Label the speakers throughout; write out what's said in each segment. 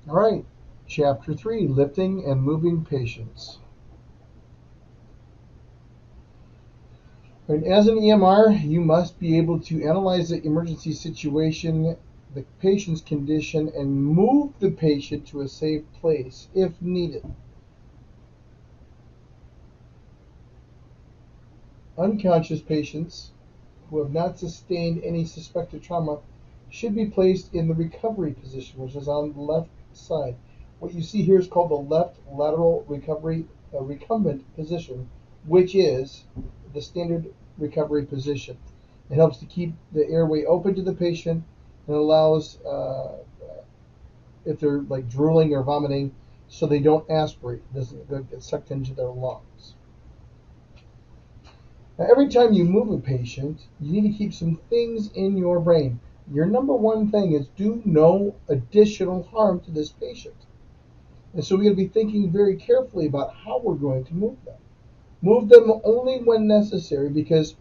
Speaker 1: All right, Chapter 3, Lifting and Moving Patients. And as an EMR, you must be able to analyze the emergency situation, the patient's condition, and move the patient to a safe place if needed. Unconscious patients who have not sustained any suspected trauma should be placed in the recovery position, which is on the left side. What you see here is called the left lateral recovery recumbent position, which is the standard recovery position. It helps to keep the airway open to the patient and allows, if they're like drooling or vomiting, so they don't aspirate, it doesn't get sucked into their lungs. Now, every time you move a patient, you need to keep some things in your brain. Your number one thing is do no additional harm to this patient. And so we're going to be thinking very carefully about how we're going to move them. Move them only when necessary, because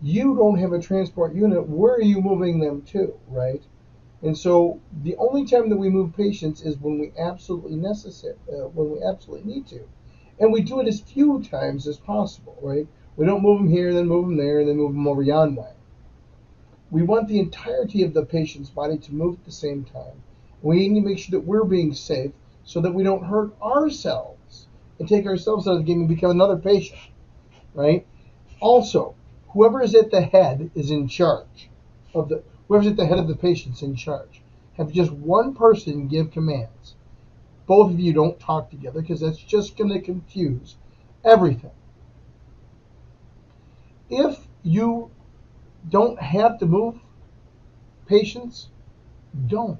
Speaker 1: you don't have a transport unit. Where are you moving them to, right? And so the only time that we move patients is when we absolutely need to. And we do it as few times as possible, right? We don't move them here, then move them there, and then move them over yon way. We want the entirety of the patient's body to move at the same time. We need to make sure that we're being safe so that we don't hurt ourselves and take ourselves out of the game and become another patient, right? Also, whoever is at the head is in charge of the whoever's at the head of the patient's in charge. Have just one person give commands. Both of you don't talk together, because that's just going to confuse everything. If you don't have to move patients, don't.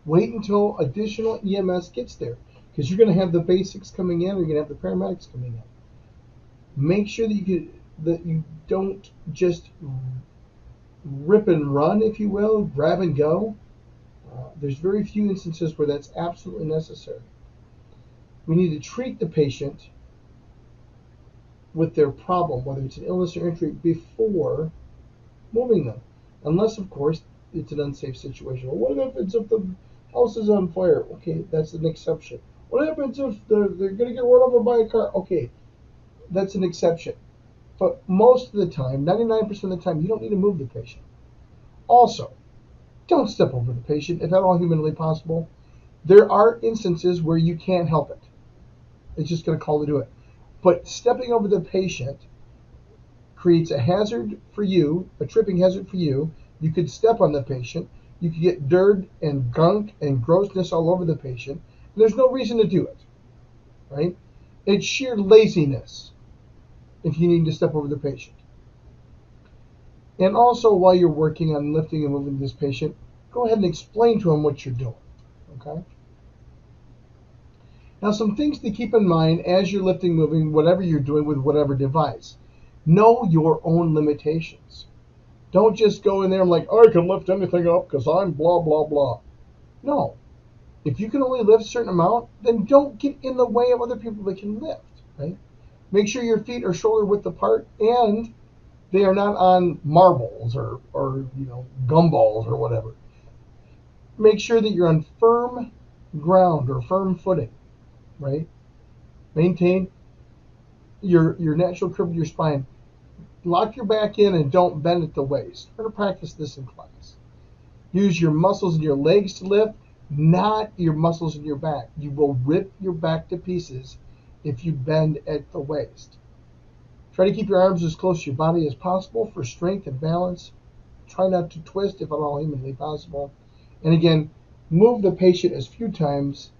Speaker 1: Wait until additional EMS gets there, because you're going to have the basics coming in, or you're going to have the paramedics coming in. Make sure that you don't just rip and run, if you will, grab and go. There's very few instances where that's absolutely necessary. We need to treat the patient with their problem, whether it's an illness or injury, before moving them. Unless, of course, it's an unsafe situation. Well, what happens if the house is on fire? Okay, that's an exception. What happens if they're going to get run over by a car? Okay, that's an exception. But most of the time, 99% of the time, you don't need to move the patient. Also, don't step over the patient if at all humanly possible. There are instances where you can't help it. It's just going to call to do it. But stepping over the patient creates a hazard for you, a tripping hazard for you. You could step on the patient. You could get dirt and gunk and grossness all over the patient. And there's no reason to do it, right? It's sheer laziness if you need to step over the patient. And also, while you're working on lifting and moving this patient, go ahead and explain to him what you're doing, okay? Now, some things to keep in mind as you're lifting, moving, whatever you're doing with whatever device. Know your own limitations. Don't just go in there and like, oh, I can lift anything up because I'm blah, blah, blah. No. If you can only lift a certain amount, then don't get in the way of other people that can lift, right? Make sure your feet are shoulder width apart and they are not on marbles or gumballs or whatever. Make sure that you're on firm ground or firm footing, right? Maintain your natural curve of your spine. Lock your back in and don't bend at the waist. We're going to practice this in class. Use your muscles in your legs to lift, not your muscles in your back. You will rip your back to pieces if you bend at the waist. Try to keep your arms as close to your body as possible for strength and balance. Try not to twist if at all humanly possible. And again, move the patient as few times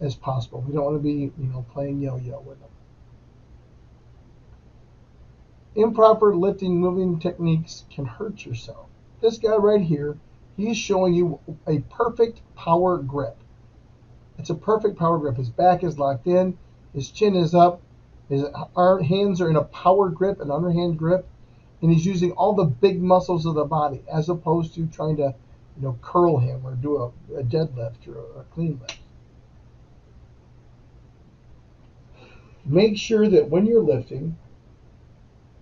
Speaker 1: as possible. We don't want to be, playing yo-yo with them. Improper lifting, moving techniques can hurt yourself. This guy right here, he's showing you a perfect power grip. It's a perfect power grip. His back is locked in, his chin is up, his hands are in a power grip, an underhand grip, and he's using all the big muscles of the body as opposed to trying to, curl him or do a deadlift or a clean lift. Make sure that when you're lifting,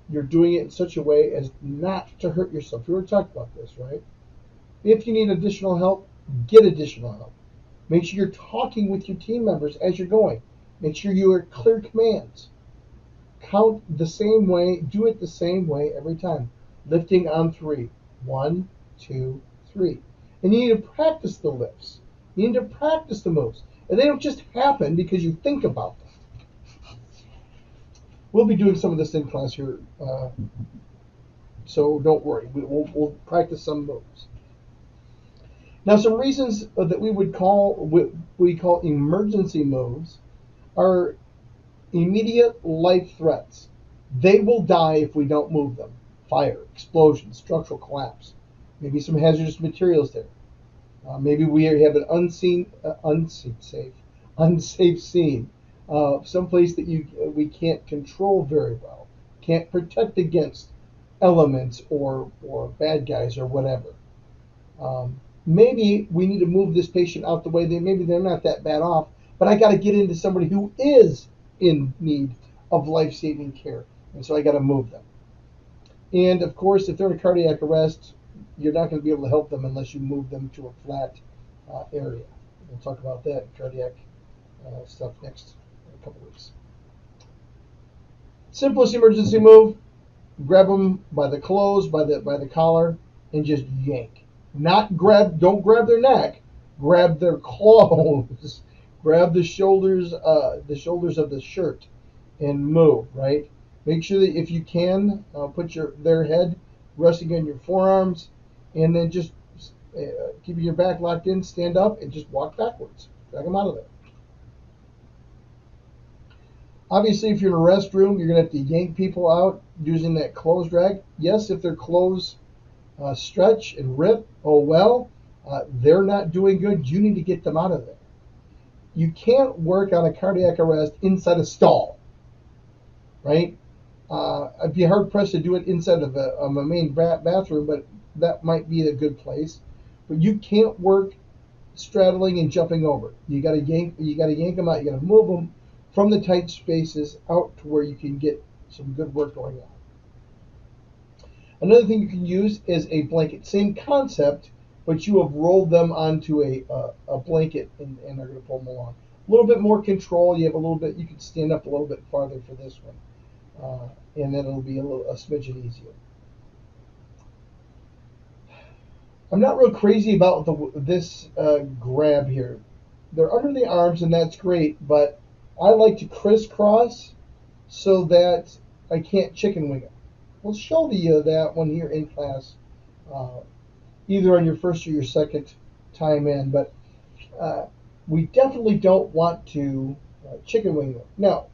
Speaker 1: you're doing it in such a way as not to hurt yourself. We already talked about this, right? If you need additional help, get additional help. Make sure you're talking with your team members as you're going. Make sure you are clear commands. Count the same way, do it the same way every time. Lifting on 3. 1, 2, 3. And you need to practice the lifts. You need to practice the moves. And they don't just happen because you think about them. We'll be doing some of this in class here, so don't worry. We'll practice some moves. Now, some reasons that we call emergency moves are immediate life threats. They will die if we don't move them. Fire, explosion, structural collapse. Maybe some hazardous materials there. Maybe we have an unsafe scene. Someplace that we can't control very well, can't protect against elements or bad guys or whatever. Maybe we need to move this patient out the way. Maybe they're not that bad off, but I got to get into somebody who is in need of life-saving care, and so I got to move them. And of course, if they're in a cardiac arrest, you're not going to be able to help them unless you move them to a flat area. We'll talk about that cardiac stuff next in a couple weeks. Simplest emergency move: grab them by the clothes, by the collar, and just yank. Don't grab their neck, grab their clothes, grab the shoulders of the shirt, and move. Right. Make sure that if you can, put their head resting on your forearms, and then just keeping your back locked in, stand up, and just walk backwards. Drag them out of there. Obviously, if you're in a restroom, you're going to have to yank people out using that clothes drag. Yes, if their clothes stretch and rip, oh well, they're not doing good. You need to get them out of there. You can't work on a cardiac arrest inside a stall, right? I'd be hard pressed to do it inside of a main bathroom, but that might be a good place. But you can't work straddling and jumping over. You got to yank them out. You got to move them from the tight spaces out to where you can get some good work going on. Another thing you can use is a blanket. Same concept, but you have rolled them onto a blanket and are going to pull them along. A little bit more control. You can stand up a little bit farther for this one, and then it'll be a smidgen easier. I'm not real crazy about this grab here. They're under the arms, and that's great, but I like to crisscross so that I can't chicken wing it. We'll show you that one here in class, either on your first or your second time in, but we definitely don't want to chicken wing them. Now,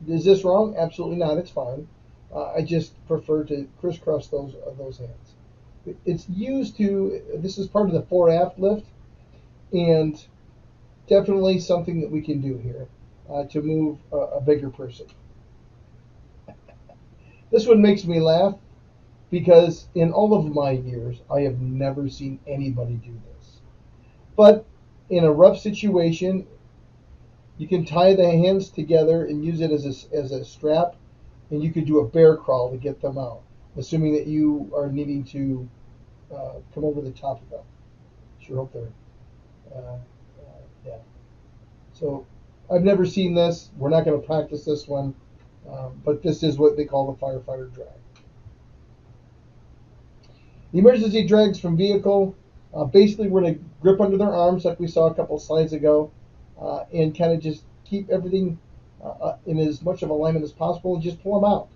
Speaker 1: is this wrong? Absolutely not. It's fine. I just prefer to crisscross those hands. It's used to, this is part of the fore-aft lift, and definitely something that we can do here to move a bigger person. This one makes me laugh because in all of my years, I have never seen anybody do this. But in a rough situation, you can tie the hands together and use it as a strap, and you could do a bear crawl to get them out, assuming that you are needing to come over the top of them. Sure hope they're, yeah. So I've never seen this. We're not going to practice this one, but this is what they call the firefighter drag. The emergency drags from vehicle. Basically, we're going to grip under their arms like we saw a couple slides ago, and kind of just keep everything in as much of alignment as possible and just pull them out.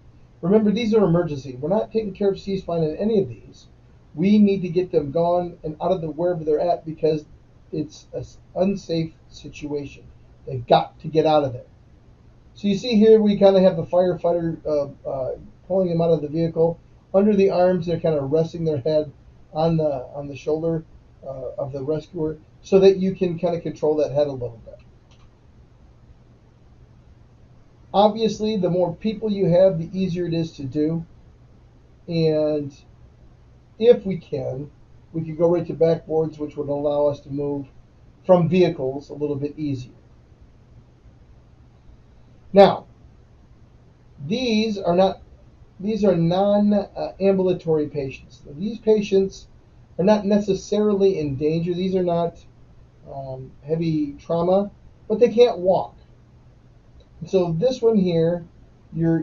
Speaker 1: Remember, these are emergency. We're not taking care of C-spine in any of these. We need to get them gone and out of wherever they're at because it's an unsafe situation. They've got to get out of there. So you see here we kind of have the firefighter pulling them out of the vehicle. Under the arms, they're kind of resting their head on the shoulder of the rescuer so that you can kind of control that head a little bit. Obviously, the more people you have, the easier it is to do. And if we can go right to backboards, which would allow us to move from vehicles a little bit easier. Now, these are non-ambulatory patients. These patients are not necessarily in danger. These are not heavy trauma, but they can't walk. So this one here, your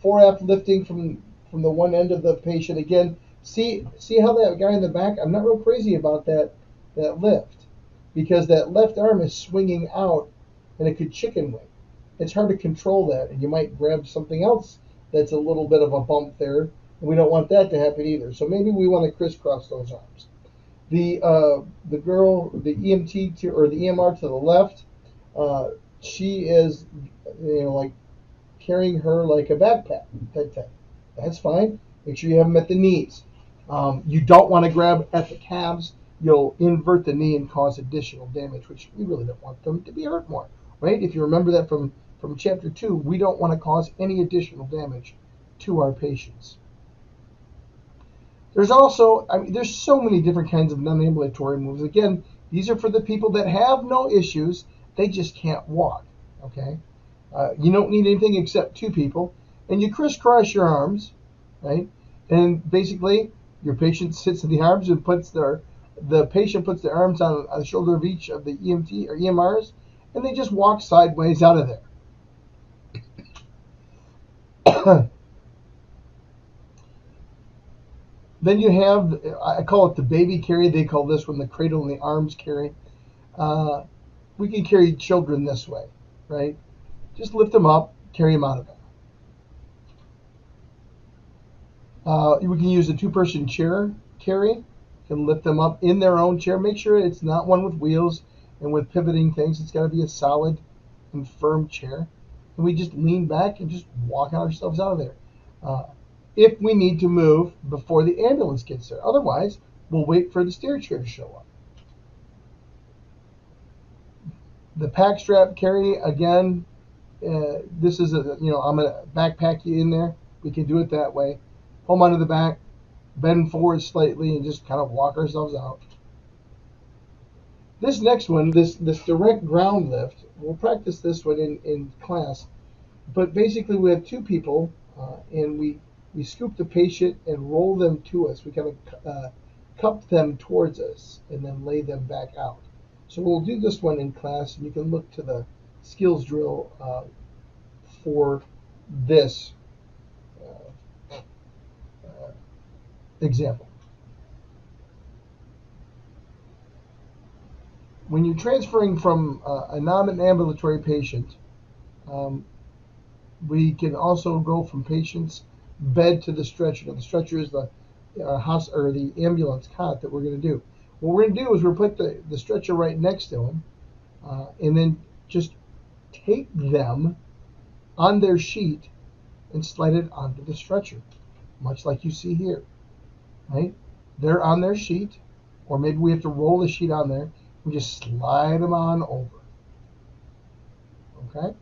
Speaker 1: forep lifting from the one end of the patient. Again, see how that guy in the back. I'm not real crazy about that lift because that left arm is swinging out and it could chicken wing. It's hard to control that, and you might grab something else that's a little bit of a bump there, and we don't want that to happen either. So maybe we want to crisscross those arms. The girl, the EMT or the EMR to the left, uh, she is, like carrying her like a backpack. That's fine. Make sure you have them at the knees. You don't want to grab at the calves. You'll invert the knee and cause additional damage, which we really don't want them to be hurt more, right? If you remember that from chapter 2, we don't want to cause any additional damage to our patients. There's also, there's so many different kinds of non-ambulatory moves. Again, these are for the people that have no issues. They just can't walk, okay? You don't need anything except two people, and you crisscross your arms, right? And basically, your patient sits in the arms and the patient puts their arms on the shoulder of each of the EMT or EMRs, and they just walk sideways out of there. Then you have, I call it the baby carry. They call this one the cradle and the arms carry. We can carry children this way, right? Just lift them up, carry them out of there. We can use a two-person chair carry. Can lift them up in their own chair. Make sure it's not one with wheels and with pivoting things. It's got to be a solid and firm chair. And we just lean back and just walk ourselves out of there. If we need to move before the ambulance gets there. Otherwise, we'll wait for the steer chair to show up. The pack strap carry, again, this is I'm going to backpack you in there. We can do it that way. Hold onto the back, bend forward slightly, and just kind of walk ourselves out. This next one, this direct ground lift, we'll practice this one in class. But basically, we have two people, and we scoop the patient and roll them to us. We kind of cup them towards us and then lay them back out. So we'll do this one in class, and you can look to the skills drill for this example. When you're transferring from a non-ambulatory patient, we can also go from patient's bed to the stretcher. Now, the stretcher is the the ambulance cot that we're going to do. What we're going to do is we'll put the stretcher right next to them, and then just take them on their sheet and slide it onto the stretcher, much like you see here, right? They're on their sheet, or maybe we have to roll the sheet on there. We just slide them on over, okay?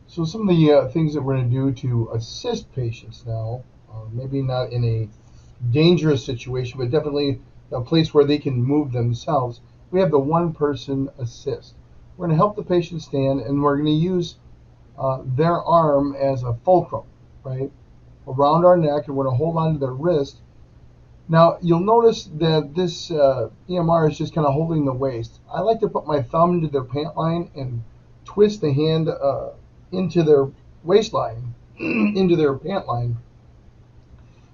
Speaker 1: So some of the things that we're going to do to assist patients now, maybe not in a dangerous situation, but definitely a place where they can move themselves. We have the one-person assist. We're going to help the patient stand, and we're going to use their arm as a fulcrum, right, around our neck, and we're going to hold on to their wrist. Now, you'll notice that this EMR is just kind of holding the waist. I like to put my thumb into their pant line and twist the hand into their waistline, into their pant line,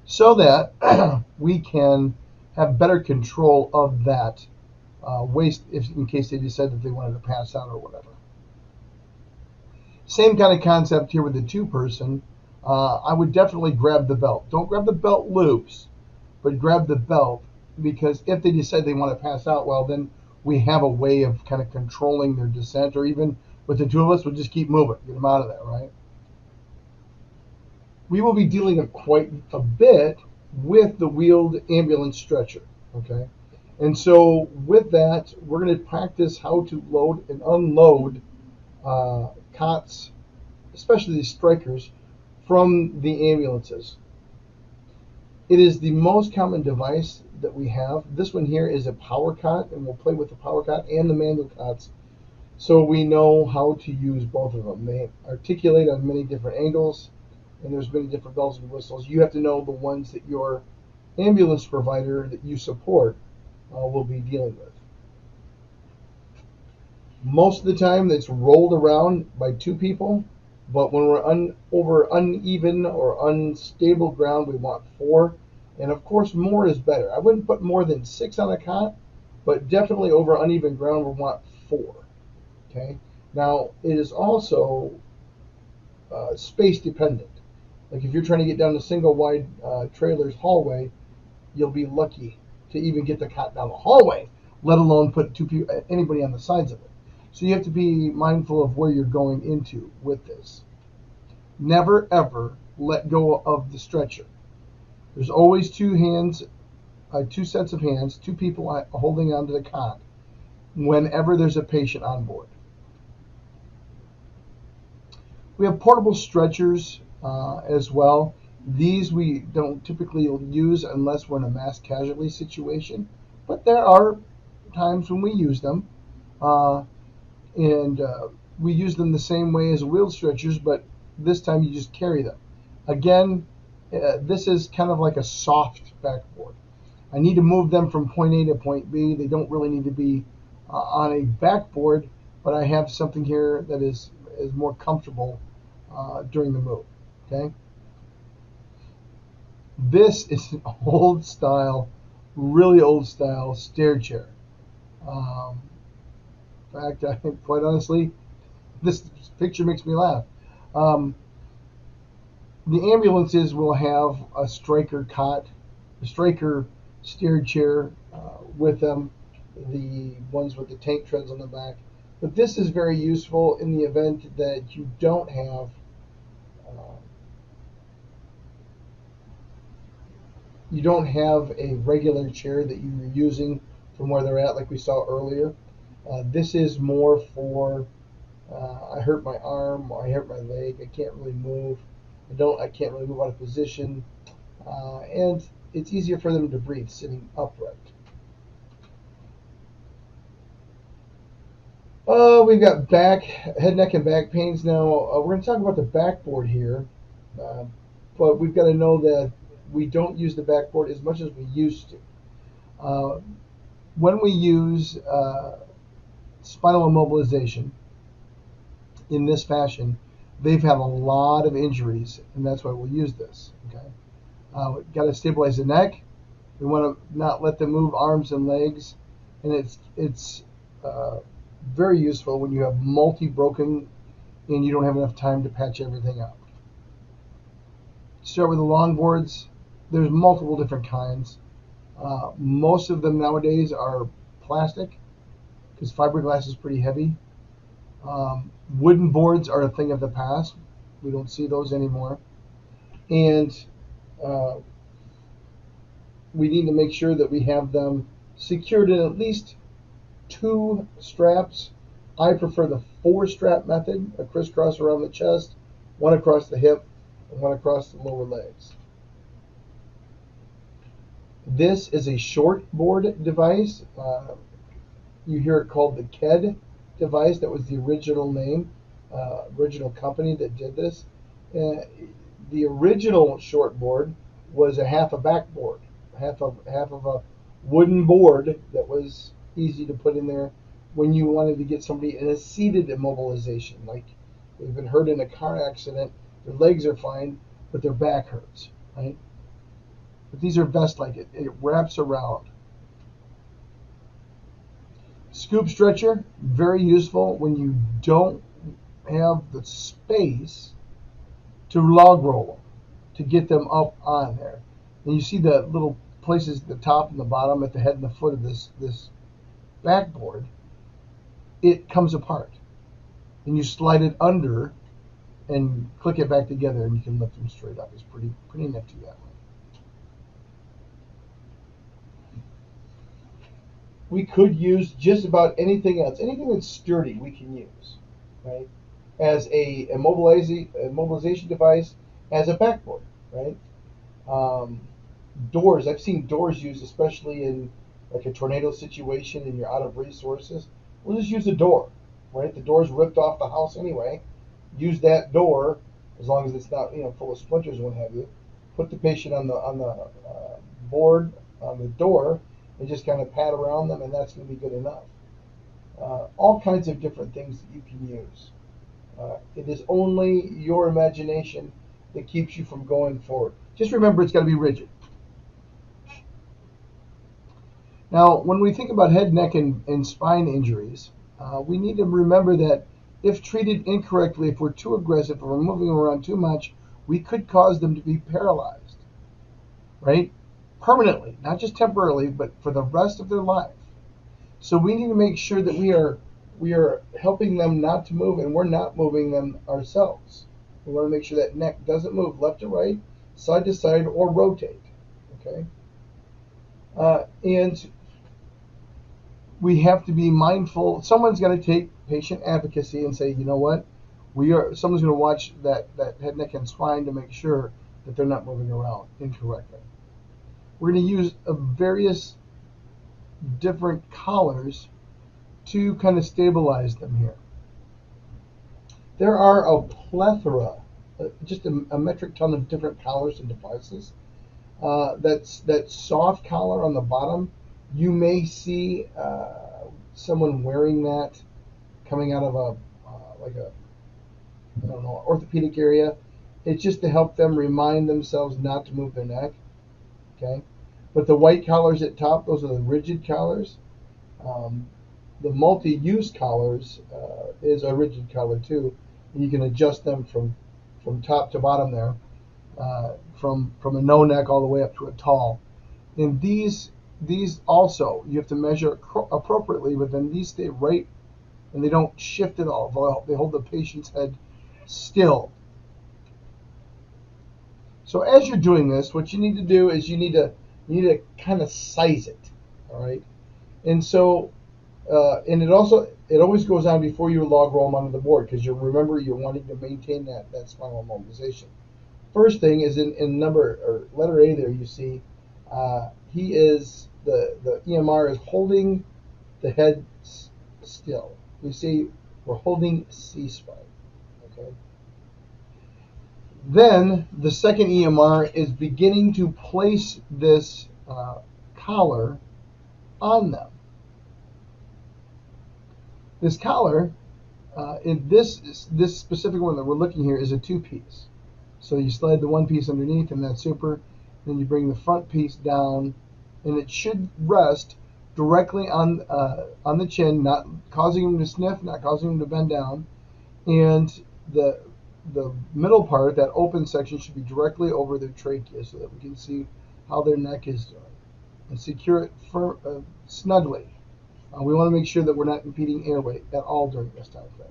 Speaker 1: so that we can have better control of that waist in case they decide that they wanted to pass out or whatever. Same kind of concept here with the two-person. I would definitely grab the belt. Don't grab the belt loops, but grab the belt, because if they decide they want to pass out, well, then we have a way of kind of controlling their descent, or even with the two of us, we'll just keep moving, get them out of there, right? We will be dealing quite a bit with the wheeled ambulance stretcher, okay? And so with that, we're going to practice how to load and unload cots, especially these strikers, from the ambulances. It is the most common device that we have. This one here is a power cot, and we'll play with the power cot and the manual cots, so we know how to use both of them. They articulate on many different angles. and there's many different bells and whistles. You have to know the ones that your ambulance provider that you support will be dealing with. Most of the time, it's rolled around by two people, but when we're over uneven or unstable ground, we want four. And of course, more is better. I wouldn't put more than six on a cot, but definitely over uneven ground, we want four. Okay. Now, it is also space dependent. Like if you're trying to get down a single wide trailer's hallway, you'll be lucky to even get the cot down the hallway, let alone put two people, anybody on the sides of it. So you have to be mindful of where you're going into with this. Never ever let go of the stretcher. There's always two sets of hands, two people holding onto the cot whenever there's a patient on board. We have portable stretchers as well. These we don't typically use unless we're in a mass casualty situation, but there are times when we use them. And we use them the same way as wheel stretchers, but this time you just carry them. Again, this is kind of like a soft backboard. I need to move them from point A to point B. They don't really need to be on a backboard, but I have something here that is more comfortable during the move. Okay. This is an old style, really old style stair chair. In fact, quite honestly, this picture makes me laugh. The ambulances will have a Stryker cot, a Stryker steer chair with them, the ones with the tank treads on the back. But this is very useful in the event that you don't have a regular chair that you're using from where they're at, like we saw earlier. This is more for I hurt my arm or I hurt my leg. I can't really move. I can't really move out of position, and it's easier for them to breathe sitting upright. We've got head, neck, and back pains. Now we're going to talk about the backboard here, but we've got to know that we don't use the backboard as much as we used to. When we use spinal immobilization in this fashion, they've had a lot of injuries, and that's why we'll use this. Okay, we've got to stabilize the neck. We want to not let them move arms and legs, and it's very useful when you have multi-broken and you don't have enough time to patch everything up. Start with the longboards. There's multiple different kinds. Most of them nowadays are plastic because fiberglass is pretty heavy. Wooden boards are a thing of the past. We don't see those anymore. And we need to make sure that we have them secured in at least 2 straps. I prefer the 4-strap method, a crisscross around the chest, 1 across the hip, and 1 across the lower legs. This is a short board device. You hear it called the KED device. That was the original name, original company that did this. The original short board was a half a backboard, half of a wooden board that was easy to put in there when you wanted to get somebody in a seated immobilization, like they've been hurt in a car accident, their legs are fine, but their back hurts, right? But these are vest-like. It wraps around. Scoop stretcher, very useful when you don't have the space to log roll them, to get them up on there. And you see the little places at the top and the bottom, at the head and the foot of this backboard. It comes apart. And you slide it under and click it back together, and you can lift them straight up. It's pretty nifty that way. We could use just about anything else. Anything that's sturdy we can use, right? As a immobilization device, as a backboard, right? Doors. I've seen doors used, especially in like a tornado situation and you're out of resources. We'll just use a door, right? The door's ripped off the house anyway. Use that door as long as it's not full of splinters and what have you. Put the patient on the board on the door and just kind of pat around them, and that's going to be good enough. All kinds of different things that you can use. It is only your imagination that keeps you from going forward. Just remember, it's got to be rigid. Now, when we think about head, neck, and spine injuries, we need to remember that if treated incorrectly, if we're too aggressive, if we're moving around too much, we could cause them to be paralyzed, right? Permanently, not just temporarily, but for the rest of their life. So we need to make sure that we are helping them not to move, and we're not moving them ourselves. We want to make sure that neck doesn't move left to right, side to side, or rotate. Okay, and we have to be mindful. Someone's going to take patient advocacy and say, you know what, someone's going to watch that head, neck, and spine to make sure that they're not moving around incorrectly. We're going to use various different collars to kind of stabilize them here. There are a plethora, just a metric ton of different collars and devices. That soft collar on the bottom, you may see someone wearing that coming out of like a, I don't know, orthopedic area. It's just to help them remind themselves not to move their neck. Okay, but the white collars at top, those are the rigid collars. The multi-use collars is a rigid collar too, and you can adjust them from top to bottom there, from a no neck all the way up to a tall. And these also you have to measure appropriately, but then these stay right and they don't shift at all. They hold the patient's head still. So as you're doing this, what you need to do is you need to kind of size it, all right? And so and it always goes on before you log roll them onto the board, because you're wanting to maintain that spinal immobilization. First thing is in number or letter A there, you see he is the EMR is holding the head still. You see we're holding C spine. Okay. Then the second EMR is beginning to place this collar on them. This collar, in this specific one that we're looking here, is a two-piece. So you slide the one piece underneath, and that's super. Then you bring the front piece down, and it should rest directly on the chin, not causing them to sniff, not causing them to bend down. And the middle part, that open section, should be directly over their trachea, so that we can see how their neck is doing, and secure it snugly. We want to make sure that we're not impeding airway at all during this time frame.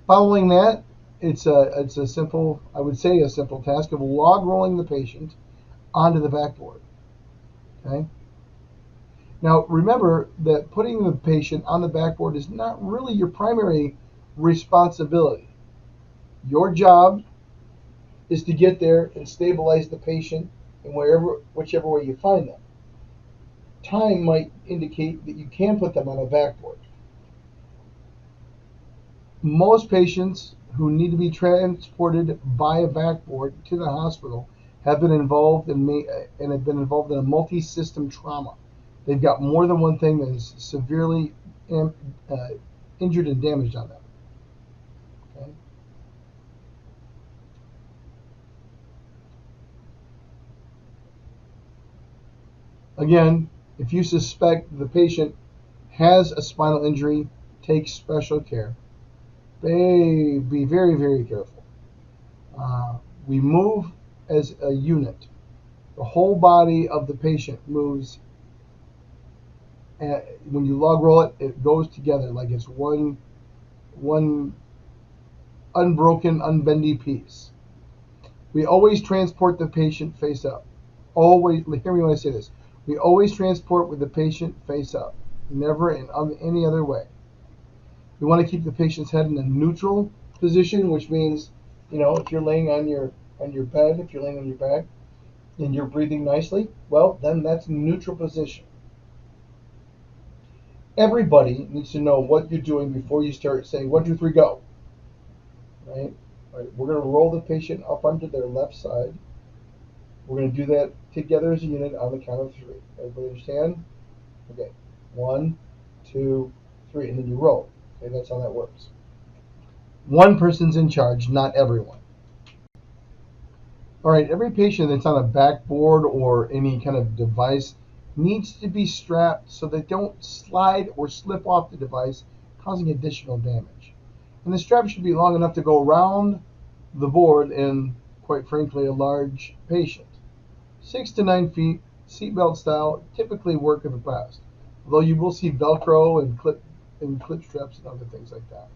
Speaker 1: Following that, it's a simple, I would say a simple task of log rolling the patient onto the backboard. Okay. Now remember that putting the patient on the backboard is not really your primary responsibility. Your job is to get there and stabilize the patient in whichever way you find them. Time might indicate that you can put them on a backboard. Most patients who need to be transported by a backboard to the hospital have been involved in a multi-system trauma. They've got more than one thing that is severely injured and damaged on them. Okay. Again, if you suspect the patient has a spinal injury, take special care. Be very, very careful. We move as a unit. The whole body of the patient moves. When you log roll it, it goes together like it's one unbroken, unbendy piece. We always transport the patient face up. Always, hear me when I say this. We always transport with the patient face up, never in any other way. We want to keep the patient's head in a neutral position, which means, if you're laying on your bed, if you're laying on your back, and you're breathing nicely, well, then that's neutral position. Everybody needs to know what you're doing before you start saying 1, 2, 3, go. right? All right, we're going to roll the patient up onto their left side. We're going to do that together as a unit on the count of 3. Everybody understand? Okay, 1, 2, 3, and then you roll. Okay, that's how that works. One person's in charge, not everyone. All right, every patient that's on a backboard or any kind of device needs to be strapped so they don't slide or slip off the device, causing additional damage. And the strap should be long enough to go around the board and, quite frankly, a large patient. 6 to 9 feet, seatbelt style, typically work the best. Although you will see Velcro and clip straps and other things like that.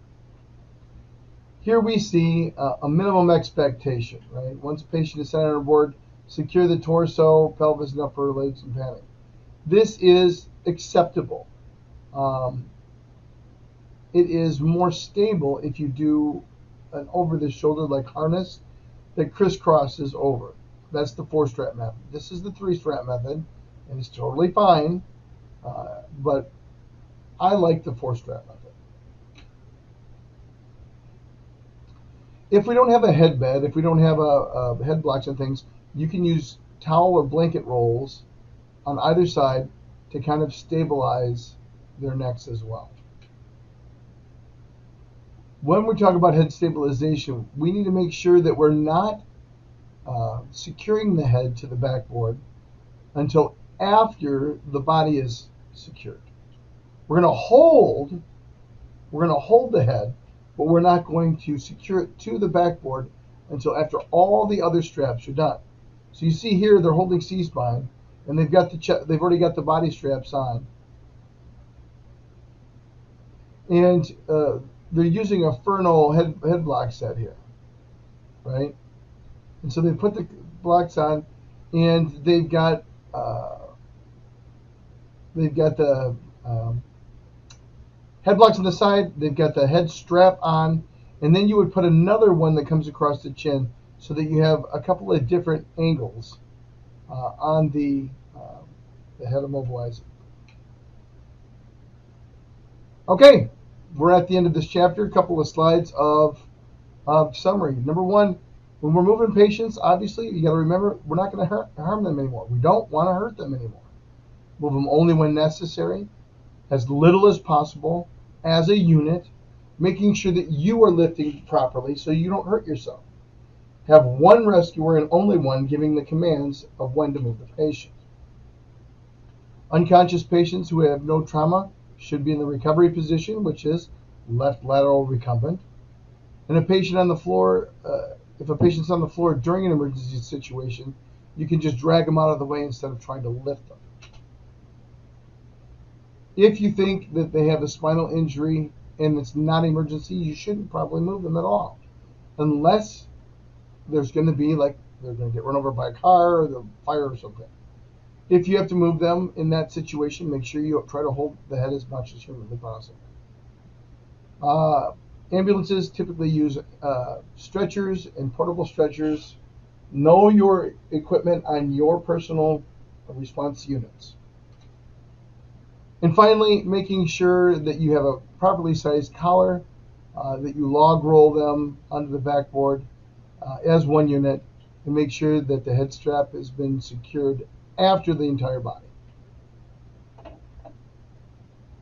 Speaker 1: Here we see a minimum expectation, right? Once a patient is centered on board, secure the torso, pelvis, and upper legs and padding. This is acceptable. It is more stable if you do an over-the-shoulder like harness that crisscrosses over. That's the 4-strap method. This is the 3-strap method, and it's totally fine, but I like the 4-strap method. If we don't have a head bed, if we don't have a head blocks and things, you can use towel or blanket rolls on either side to kind of stabilize their necks as well. When we talk about head stabilization, we need to make sure that we're not securing the head to the backboard until after the body is secured. We're going to hold the head, but we're not going to secure it to the backboard until after all the other straps are done. So you see here they're holding C-spine, and they've already got the body straps on, and they're using a Furno head block set here, right? And so they put the blocks on, and they've got the head blocks on the side. They've got the head strap on, and then you would put another one that comes across the chin, so that you have a couple of different angles on the head immobilizer. Okay, we're at the end of this chapter. A couple of slides of summary. Number 1, when we're moving patients, obviously you got to remember we're not going to harm them anymore. We don't want to hurt them anymore. Move them only when necessary, as little as possible, as a unit, making sure that you are lifting properly so you don't hurt yourself. Have one rescuer and only one giving the commands of when to move the patient. Unconscious patients who have no trauma should be in the recovery position, which is left lateral recumbent. And if a patient's on the floor during an emergency situation, you can just drag them out of the way instead of trying to lift them. If you think that they have a spinal injury and it's not emergency, you shouldn't probably move them at all, unless there's going to be, like, they're going to get run over by a car or the fire or something. If you have to move them in that situation, make sure you try to hold the head as much as humanly possible. Ambulances typically use stretchers and portable stretchers. Know your equipment on your personal response units. And finally, making sure that you have a properly sized collar, that you log roll them onto the backboard as one unit, and make sure that the head strap has been secured after the entire body.